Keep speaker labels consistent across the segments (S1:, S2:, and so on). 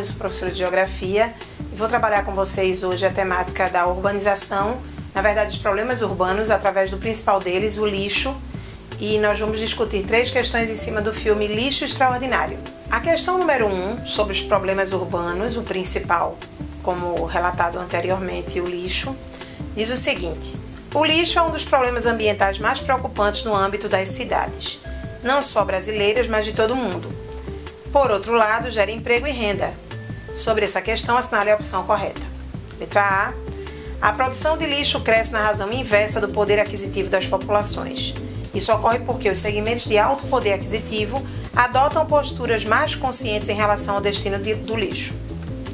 S1: eu sou professora de Geografia e vou trabalhar com vocês hoje a temática da urbanização, na verdade os problemas urbanos, através do principal deles, o lixo, e nós vamos discutir 3 questões em cima do filme Lixo Extraordinário. A questão número 1, sobre os problemas urbanos, o principal, como relatado anteriormente, o lixo, diz o seguinte: o lixo é um dos problemas ambientais mais preocupantes no âmbito das cidades, não só brasileiras, mas de todo o mundo. Por outro lado, gera emprego e renda. Sobre essa questão, assinale a opção correta. Letra A produção de lixo cresce na razão inversa do poder aquisitivo das populações. Isso ocorre porque os segmentos de alto poder aquisitivo adotam posturas mais conscientes em relação ao destino do lixo.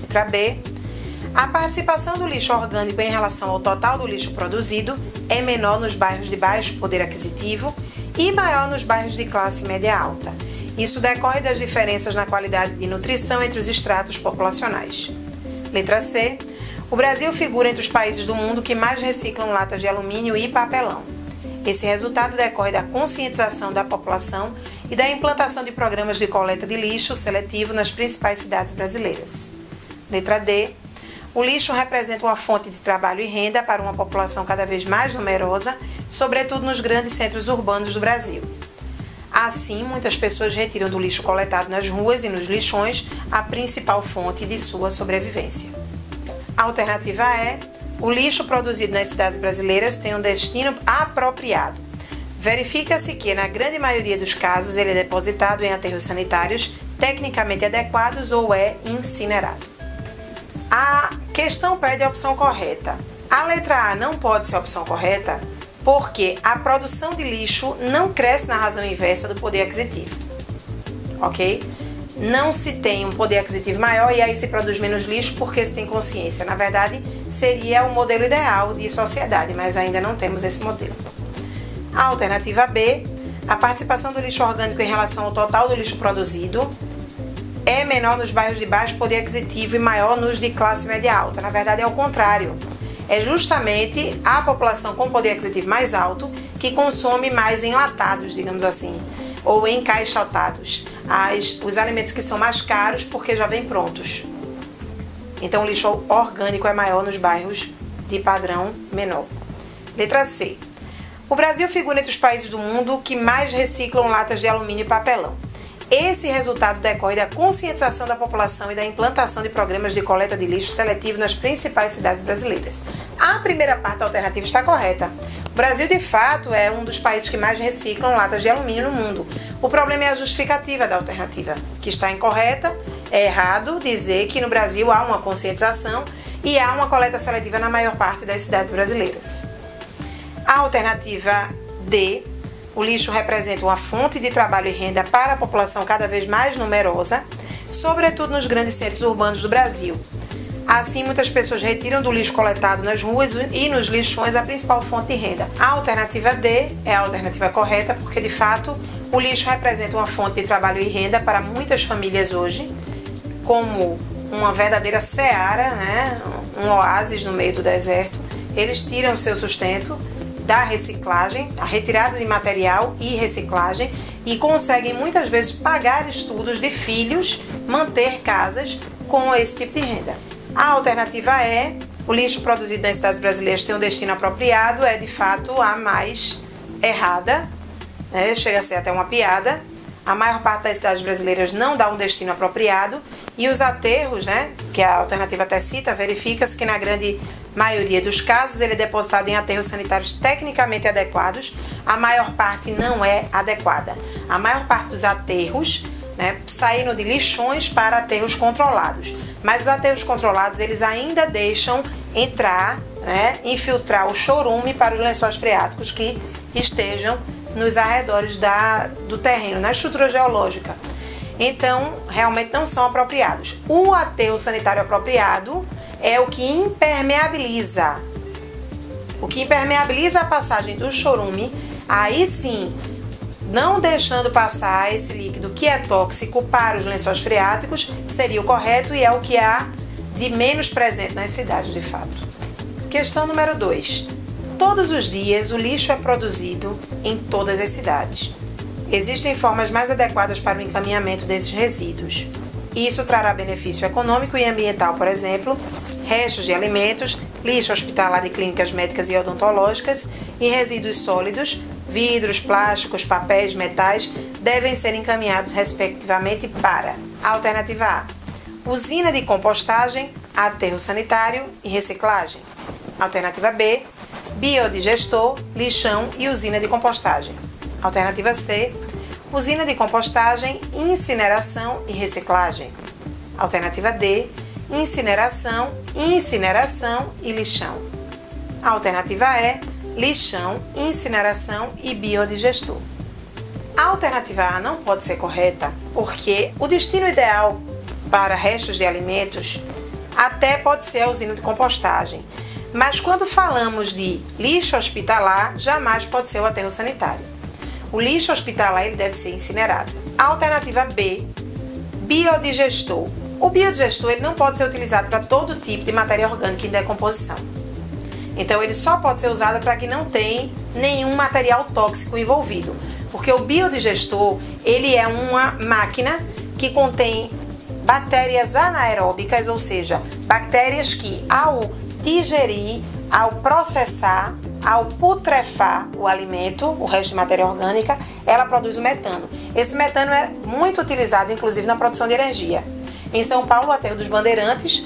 S1: Letra B. A participação do lixo orgânico em relação ao total do lixo produzido é menor nos bairros de baixo poder aquisitivo e maior nos bairros de classe média alta. Isso decorre das diferenças na qualidade de nutrição entre os estratos populacionais. Letra C. O Brasil figura entre os países do mundo que mais reciclam latas de alumínio e papelão. Esse resultado decorre da conscientização da população e da implantação de programas de coleta de lixo seletivo nas principais cidades brasileiras. Letra D. O lixo representa uma fonte de trabalho e renda para uma população cada vez mais numerosa, sobretudo nos grandes centros urbanos do Brasil. Assim, muitas pessoas retiram do lixo coletado nas ruas e nos lixões a principal fonte de sua sobrevivência. A alternativa é: o lixo produzido nas cidades brasileiras tem um destino apropriado. Verifica-se que, na grande maioria dos casos, ele é depositado em aterros sanitários tecnicamente adequados ou é incinerado. A questão pede a opção correta. A letra A não pode ser a opção correta porque a produção de lixo não cresce na razão inversa do poder aquisitivo. Ok? Não se tem um poder aquisitivo maior e aí se produz menos lixo porque se tem consciência. Na verdade, seria o modelo ideal de sociedade, mas ainda não temos esse modelo. A alternativa B, a participação do lixo orgânico em relação ao total do lixo produzido é menor nos bairros de baixo poder aquisitivo e maior nos de classe média alta. Na verdade, é o contrário. É justamente a população com poder aquisitivo mais alto que consome mais enlatados, digamos assim, ou encaixotados. Os alimentos que são mais caros porque já vêm prontos. Então, o lixo orgânico é maior nos bairros de padrão menor. Letra C. O Brasil figura entre os países do mundo que mais reciclam latas de alumínio e papelão. Esse resultado decorre da conscientização da população e da implantação de programas de coleta de lixo seletivo nas principais cidades brasileiras. A primeira parte da alternativa está correta. O Brasil, de fato, é um dos países que mais reciclam latas de alumínio no mundo. O problema é a justificativa da alternativa, que está incorreta. É errado dizer que no Brasil há uma conscientização e há uma coleta seletiva na maior parte das cidades brasileiras. A alternativa D. O lixo representa uma fonte de trabalho e renda para a população cada vez mais numerosa, sobretudo nos grandes centros urbanos do Brasil. Assim, muitas pessoas retiram do lixo coletado nas ruas e nos lixões a principal fonte de renda. A alternativa D é a alternativa correta, porque, de fato, o lixo representa uma fonte de trabalho e renda para muitas famílias hoje, como uma verdadeira seara, né? Um oásis no meio do deserto. Eles tiram seu sustento da reciclagem, a retirada de material e reciclagem, e conseguem muitas vezes pagar estudos de filhos, manter casas com esse tipo de renda. A alternativa é: o lixo produzido nas cidades brasileiras tem um destino apropriado, é de fato a mais errada, né? Chega a ser até uma piada. A maior parte das cidades brasileiras não dá um destino apropriado e os aterros, né, que a alternativa até cita, verifica-se que na grande maioria dos casos ele é depositado em aterros sanitários tecnicamente adequados. A maior parte não é adequada. A maior parte dos aterros, né, saíram de lixões para aterros controlados. Mas os aterros controlados, eles ainda deixam entrar, né, infiltrar o chorume para os lençóis freáticos que estejam nos arredores do terreno, na estrutura geológica. Então, realmente não são apropriados. O aterro sanitário apropriado é o que impermeabiliza. O que impermeabiliza a passagem do chorume, aí sim, não deixando passar esse líquido que é tóxico para os lençóis freáticos, seria o correto e é o que há de menos presente nas cidades, de fato. Questão número 2. Todos os dias o lixo é produzido em todas as cidades. Existem formas mais adequadas para o encaminhamento desses resíduos. Isso trará benefício econômico e ambiental, por exemplo, restos de alimentos, lixo hospitalar de clínicas médicas e odontológicas e resíduos sólidos, vidros, plásticos, papéis, metais, devem ser encaminhados respectivamente para alternativa A, usina de compostagem, aterro sanitário e reciclagem. Alternativa B, biodigestor, lixão e usina de compostagem. Alternativa C, usina de compostagem, incineração e reciclagem. Alternativa D, incineração e lixão. Alternativa E, lixão, incineração e biodigestor. A alternativa A não pode ser correta porque o destino ideal para restos de alimentos até pode ser a usina de compostagem, mas quando falamos de lixo hospitalar, jamais pode ser o aterro sanitário. O lixo hospitalar ele deve ser incinerado. A alternativa B, biodigestor. O biodigestor ele não pode ser utilizado para todo tipo de matéria orgânica em decomposição. Então ele só pode ser usado para que não tenha nenhum material tóxico envolvido, porque o biodigestor ele é uma máquina que contém bactérias anaeróbicas, ou seja, bactérias que ao digerir, ao processar, ao putrefar o alimento, o resto de matéria orgânica, ela produz o metano. Esse metano é muito utilizado, inclusive, na produção de energia. Em São Paulo, o Aterro dos Bandeirantes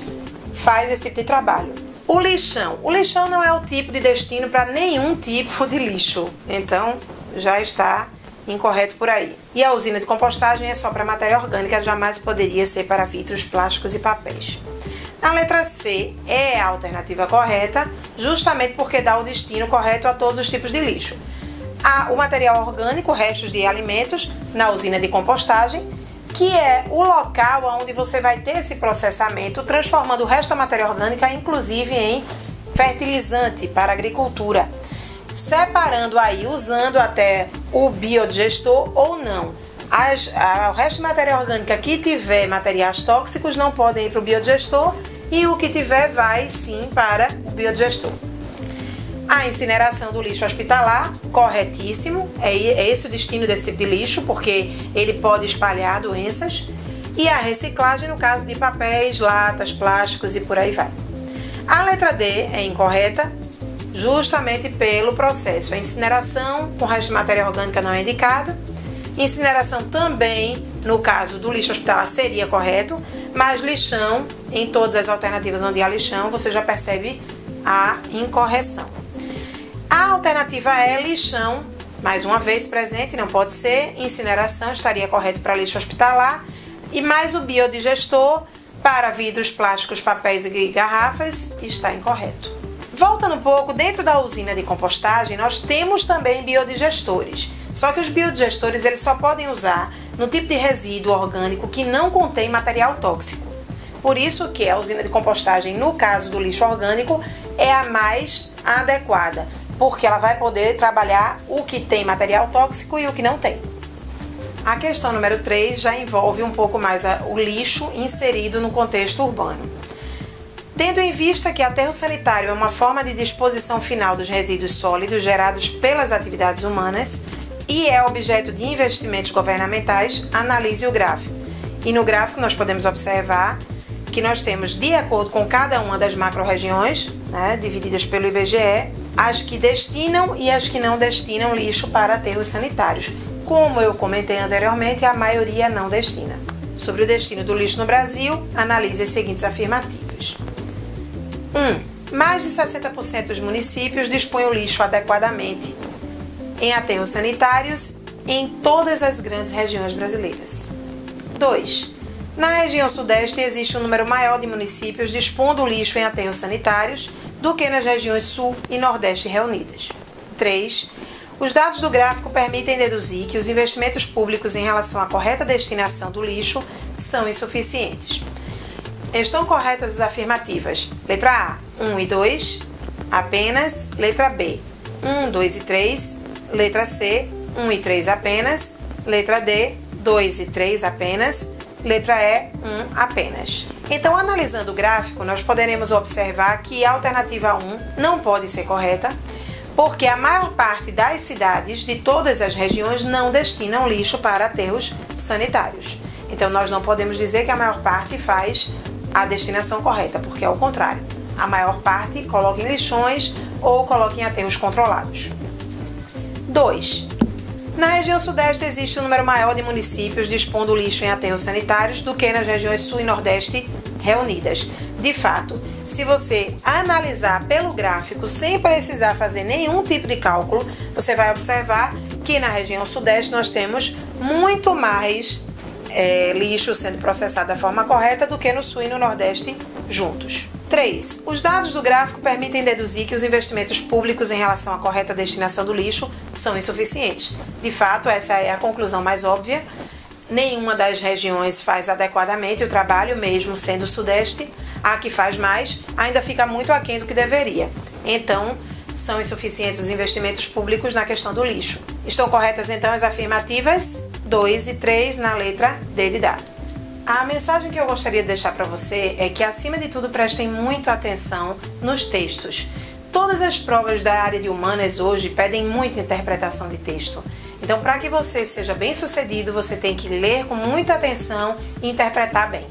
S1: faz esse tipo de trabalho. O lixão. O lixão não é o tipo de destino para nenhum tipo de lixo. Então, já está incorreto por aí. E a usina de compostagem é só para matéria orgânica, jamais poderia ser para vidros, plásticos e papéis. A letra C é a alternativa correta, justamente porque dá o destino correto a todos os tipos de lixo. O material orgânico, restos de alimentos, na usina de compostagem, que é o local onde você vai ter esse processamento, transformando o resto da matéria orgânica, inclusive em fertilizante para a agricultura, separando aí, usando até o biodigestor ou não. O resto de matéria orgânica que tiver materiais tóxicos não podem ir para o biodigestor e o que tiver vai sim para o biodigestor. A incineração do lixo hospitalar, corretíssimo, é esse o destino desse tipo de lixo, porque ele pode espalhar doenças. E a reciclagem no caso de papéis, latas, plásticos e por aí vai. A letra D é incorreta, justamente pelo processo. A incineração com resto de matéria orgânica não é indicada. Incineração também, no caso do lixo hospitalar, seria correto, mas lixão, em todas as alternativas onde há lixão, você já percebe a incorreção. A alternativa é lixão, mais uma vez presente, não pode ser. Incineração estaria correto para lixo hospitalar. E mais o biodigestor para vidros, plásticos, papéis e garrafas está incorreto. Voltando um pouco, dentro da usina de compostagem, nós temos também biodigestores. Só que os biodigestores eles só podem usar no tipo de resíduo orgânico que não contém material tóxico. Por isso que a usina de compostagem, no caso do lixo orgânico, é a mais adequada, porque ela vai poder trabalhar o que tem material tóxico e o que não tem. A questão número 3 já envolve um pouco mais o lixo inserido no contexto urbano. Tendo em vista que aterro sanitário é uma forma de disposição final dos resíduos sólidos gerados pelas atividades humanas e é objeto de investimentos governamentais, analise o gráfico. E no gráfico nós podemos observar que nós temos, de acordo com cada uma das macro-regiões, divididas pelo IBGE, as que destinam e as que não destinam lixo para aterros sanitários. Como eu comentei anteriormente, a maioria não destina. Sobre o destino do lixo no Brasil, analise as seguintes afirmativas. 1. Mais de 60% dos municípios dispõem o lixo adequadamente em aterros sanitários em todas as grandes regiões brasileiras. 2. Na região sudeste existe um número maior de municípios dispondo o lixo em aterros sanitários do que nas regiões sul e nordeste reunidas. 3. Os dados do gráfico permitem deduzir que os investimentos públicos em relação à correta destinação do lixo são insuficientes. Estão corretas as afirmativas. Letra A, 1 e 2, apenas. Letra B, 1, 2 e 3. Letra C, 1 e 3 apenas. Letra D, 2 e 3 apenas. Letra E, 1 apenas. Então, analisando o gráfico, nós poderemos observar que a alternativa 1 não pode ser correta, porque a maior parte das cidades de todas as regiões não destinam lixo para aterros sanitários. Então nós não podemos dizer que a maior parte faz a destinação correta, porque é o contrário. A maior parte coloca em lixões ou coloca em aterros controlados. 2. Na região sudeste existe um número maior de municípios dispondo lixo em aterros sanitários do que nas regiões sul e nordeste reunidas. De fato, se você analisar pelo gráfico sem precisar fazer nenhum tipo de cálculo, você vai observar que na região sudeste nós temos muito mais lixo sendo processado da forma correta do que no sul e no nordeste juntos. 3. Os dados do gráfico permitem deduzir que os investimentos públicos em relação à correta destinação do lixo são insuficientes. De fato, essa é a conclusão mais óbvia. Nenhuma das regiões faz adequadamente o trabalho, mesmo sendo o sudeste. A que faz mais ainda fica muito aquém do que deveria. Então, são insuficientes os investimentos públicos na questão do lixo. Estão corretas, então, as afirmativas 2 e 3 na letra D de dado. A mensagem que eu gostaria de deixar para você é que, acima de tudo, prestem muito atenção nos textos. Todas as provas da área de humanas hoje pedem muita interpretação de texto. Então, para que você seja bem-sucedido, você tem que ler com muita atenção e interpretar bem.